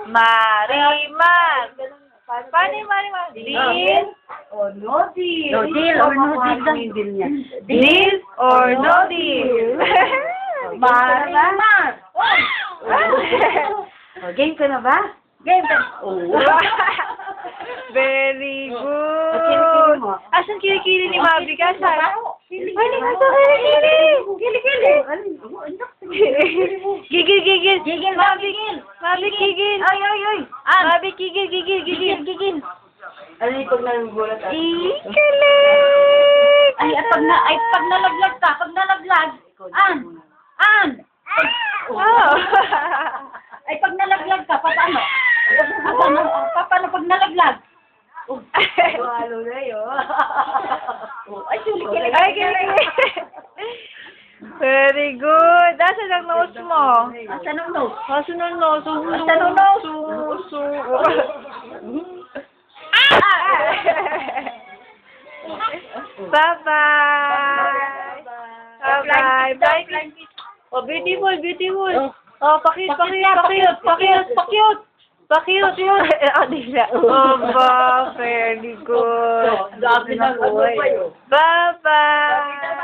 Marimar. Paano yung Marimar? Deal Oh, no deal. No deal or no deal. Deal or no deal? Marimar. Game ka na ba? Game ka. Very Kilikili good. mo. Asan kilikili ni Mabi ka? Asan? Kilikili. Ay, ito kilikili. Kilikili. Gigil, gigil. Gigil, Mabi, gigil. Mabi, gigil. Ay, ay, ay. Mabi, gigil, gigil, gigil, gigil. Ano yung pag nagugulat? Galing! Ay, pag nalaglag ka, pag nalaglag. An. Oh. Ay, pag nalaglag ka, paano? Paano pag nalaglag? Halo na yun. Ay, kilikili. Ay, kilikili. Very good. Asan ang nose mo? Asan ang nose? Asan ang nose? Asan ang nose? Bye-bye. Bye-bye. Bye. Oh, beautiful, beautiful. Oh, pakit. Oh, di na. Oh, ba, very good. Dami na buhay. Bye-bye.